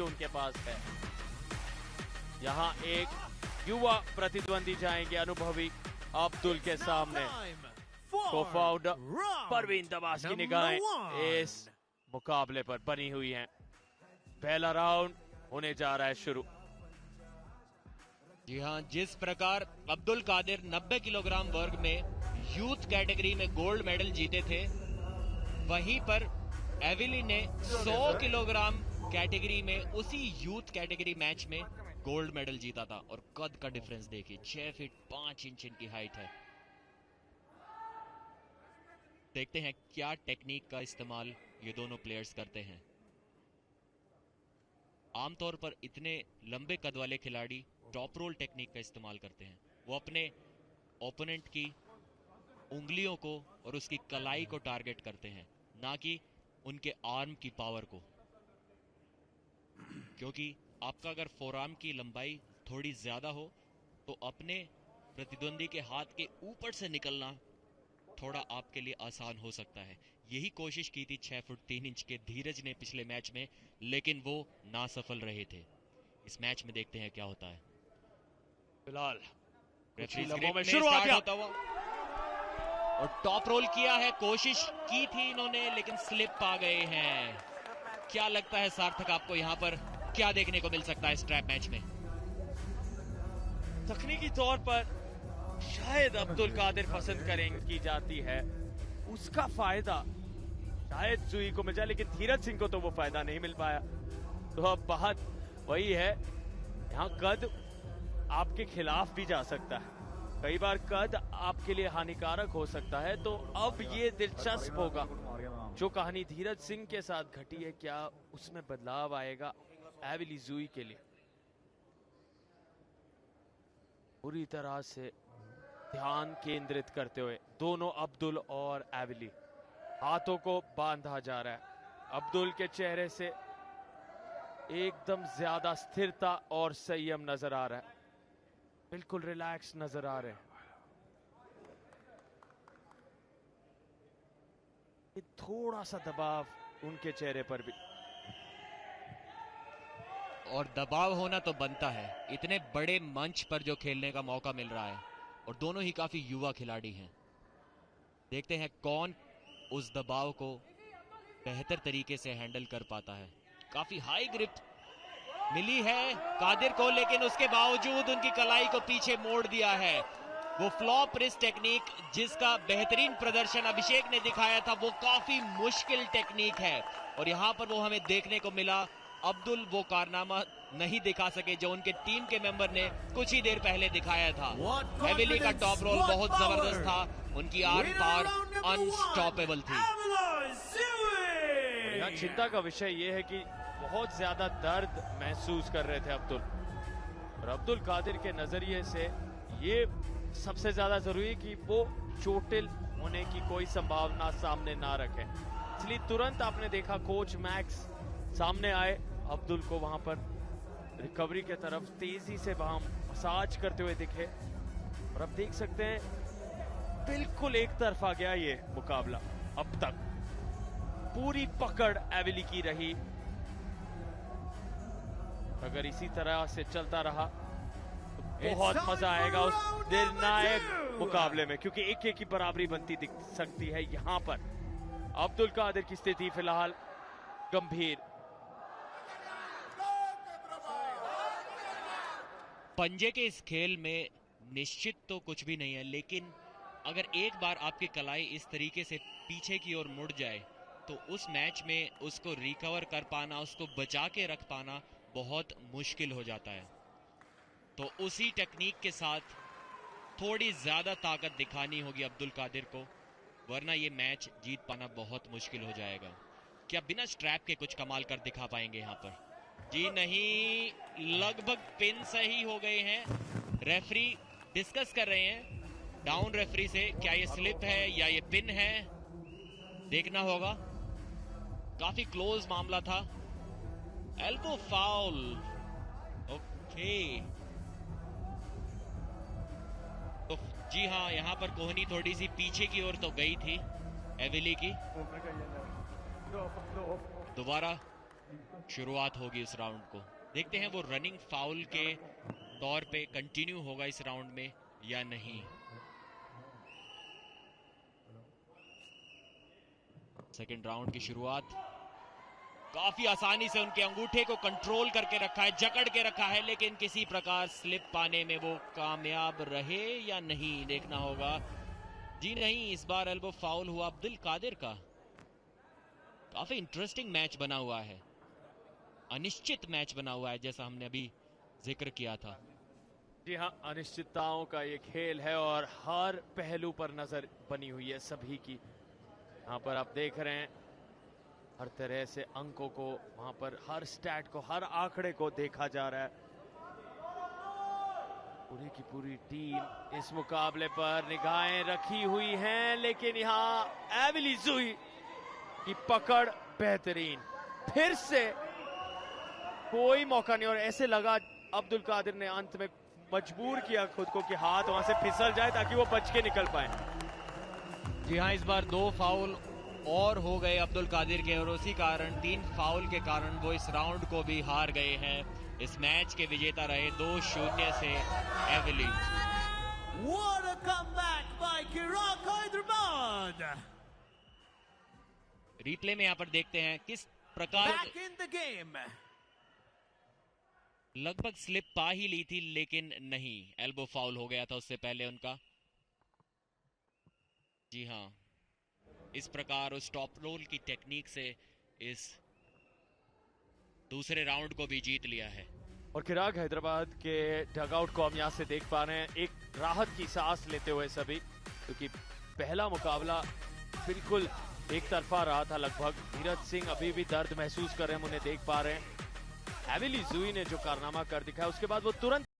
जो उनके पास है। यहाँ एक युवा प्रतिद्वंदी जाएंगे अनुभवी अब्दुल के सामने। को-फाउंडर परवीन दबास की निगाहें इस मुकाबले पर बनी हुई हैं। पहला राउंड होने जा रहा है शुरू। जी हाँ, जिस प्रकार अब्दुल कादिर 90 किलोग्राम वर्ग में यूथ कैटेगरी में गोल्ड मेडल जीते थे, वहीं पर एविली ने 100 किलोग्राम कैटेगरी में उसी यूथ कैटेगरी मैच में गोल्ड मेडल जीता था। और कद का डिफरेंस देखिए, 6 फीट 5 इंच इनकी हाइट है। देखते हैं क्या टेक्निक का इस्तेमाल ये दोनों प्लेयर्स करते हैं। आमतौर पर इतने लंबे कद वाले खिलाड़ी टॉप रोल टेक्निक का इस्तेमाल करते हैं। वो अपने ओपोनेंट की उंगलियों को और उसकी कलाई को टारगेट करते हैं, ना कि उनके आर्म की पावर को, क्योंकि आपका अगर फोरआर्म की लंबाई थोड़ी ज्यादा हो तो अपने प्रतिद्वंदी के हाथ के ऊपर से निकलना थोड़ा आपके लिए आसान हो सकता है। यही कोशिश की थी 6 फुट 3 इंच के धीरज ने पिछले मैच में, लेकिन वो नासफल रहे थे। इस मैच में देखते हैं क्या होता है। फिलहाल में शुरुआत होता हुआ और टॉप रोल किया है, कोशिश की थी इन्होंने, लेकिन स्लिप आ गए हैं। क्या लगता है सार्थक आपको यहाँ पर क्या देखने को मिल सकता है इस ट्रैप मैच में? तकनीकी तौर पर शायद अब्दुल कादिर पसंद करें की जाती है, उसका फायदा शायद जुई को मिल जाए, लेकिन धीरज सिंह को तो वो फायदा नहीं मिल पाया। तो अब बात वही है, यहाँ कद आपके खिलाफ भी जा सकता है। कई बार कद आपके लिए हानिकारक हो सकता है। तो अब ये दिलचस्प होगा जो कहानी धीरज सिंह के साथ घटी है, क्या उसमें बदलाव आएगा एविली जुई के लिए। पूरी तरह से ध्यान केंद्रित करते हुए दोनों अब्दुल और एविली, हाथों को बांधा जा रहा है। अब्दुल के चेहरे से एकदम ज्यादा स्थिरता और संयम नजर आ रहा है, बिल्कुल रिलैक्स नजर आ रहे हैं। थोड़ा सा दबाव उनके चेहरे पर भी, और दबाव होना तो बनता है, इतने बड़े मंच पर जो खेलने का मौका मिल रहा है, और दोनों ही काफी युवा खिलाड़ी हैं। देखते हैं कौन उस दबाव को बेहतर तरीके से हैंडल कर पाता है। काफी हाई ग्रिप मिली है कादिर को, लेकिन उसके बावजूद उनकी कलाई को पीछे मोड़ दिया है। वो फ्लॉप रिस्ट टेक्निक जिसका बेहतरीन प्रदर्शन अभिषेक ने दिखाया था, वो काफी मुश्किल टेक्निक है, और यहां पर वो हमें देखने को मिला। अब्दुल वो कारनामा नहीं दिखा सके जो उनके टीम के मेंबर ने कुछ ही देर पहले दिखाया था। एविली का टॉप रोल बहुत जबरदस्त था, उनकी आर्म पावर अनस्टॉपेबल थी। यहाँ चिंता का विषय ये है कि बहुत ज्यादा दर्द महसूस कर रहे थे अब्दुल, और अब्दुल कादिर के नजरिए से ये सबसे ज्यादा जरूरी है कि वो चोटिल होने की कोई संभावना सामने ना रखे। इसलिए तुरंत आपने देखा कोच मैक्स सामने आए, अब्दुल को वहां पर रिकवरी के तरफ तेजी से वहां मसाज करते हुए दिखे। और अब देख सकते हैं बिल्कुल एक तरफा गया ये मुकाबला। अब तक पूरी पकड़ एविली की रही। अगर इसी तरह से चलता रहा तो बहुत मजा आएगा उस निर्णायक मुकाबले में, क्योंकि एक एक की बराबरी बनती दिख सकती है। यहां पर अब्दुल कादिर की स्थिति फिलहाल गंभीर। पंजे के इस खेल में निश्चित तो कुछ भी नहीं है, लेकिन अगर एक बार आपकी कलाई इस तरीके से पीछे की ओर मुड़ जाए तो उस मैच में उसको रिकवर कर पाना, उसको बचा के रख पाना बहुत मुश्किल हो जाता है। तो उसी टेक्निक के साथ थोड़ी ज्यादा ताकत दिखानी होगी अब्दुल कादिर को, वरना ये मैच जीत पाना बहुत मुश्किल हो जाएगा। क्या बिना स्ट्रैप के कुछ कमाल कर दिखा पाएंगे यहाँ पर? जी नहीं, लगभग पिन सही हो गए हैं। रेफरी डिस्कस कर रहे हैं डाउन रेफरी से, क्या ये स्लिप है या ये पिन है, देखना होगा। काफी क्लोज मामला था। Elbow foul, okay. तो जी हाँ, यहाँ पर कोहनी थोड़ी सी पीछे की ओर तो गई थी एविली की। दोबारा शुरुआत होगी इस राउंड को। देखते हैं वो रनिंग फाउल के तौर पे कंटिन्यू होगा इस राउंड में या नहीं। सेकंड राउंड की शुरुआत। काफी आसानी से उनके अंगूठे को कंट्रोल करके रखा है, जकड़ के रखा है, लेकिन किसी प्रकार स्लिप पाने में वो कामयाब रहे या नहीं, देखना होगा। जी नहीं, इस बार एल्बो फाउल हुआ अब्दुल कादिर का। काफी इंटरेस्टिंग मैच बना हुआ है, अनिश्चित मैच बना हुआ है, जैसा हमने अभी जिक्र किया था। जी हाँ, अनिश्चितताओं का ये खेल है और हर पहलू पर नजर बनी हुई है सभी की। यहाँ पर आप देख रहे हैं हर तरह से अंकों को, वहां पर हर स्टैट को, हर आंकड़े को देखा जा रहा है। पूरी की पूरी टीम इस मुकाबले पर निगाहें रखी हुई हैं, लेकिन यहाँ एविली जुई की पकड़ बेहतरीन। फिर से कोई मौका नहीं, और ऐसे लगा अब्दुल कादिर ने अंत में मजबूर किया खुद को कि हाथ वहां से फिसल जाए ताकि वो बच के निकल पाए। जी हाँ, इस बार 2 फाउल और हो गए अब्दुल कादिर के, और उसी कारण 3 फाउल के कारण वो इस राउंड को भी हार गए हैं। इस मैच के विजेता रहे 2-0 से एविली। What a comeback by Kirak Hyderabad! Replay में यहाँ पर देखते हैं किस प्रकार Back in the game. लगभग स्लिप पा ही ली थी, लेकिन नहीं, एल्बो फाउल हो गया था उससे पहले उनका। जी हाँ, इस प्रकार उस टॉप रोल की टेक्निक से इस दूसरे राउंड को भी जीत लिया है। और किराक हैदराबाद के डगआउट को हम यहाँ से देख पा रहे हैं, एक राहत की सांस लेते हुए सभी, क्योंकि पहला मुकाबला बिल्कुल एक तरफा रहा था लगभग। धीरज सिंह अभी भी दर्द महसूस कर रहे हैं, हम उन्हें देख पा रहे हैं। एविली जुई ने जो कारनामा कर दिखाया, उसके बाद वो तुरंत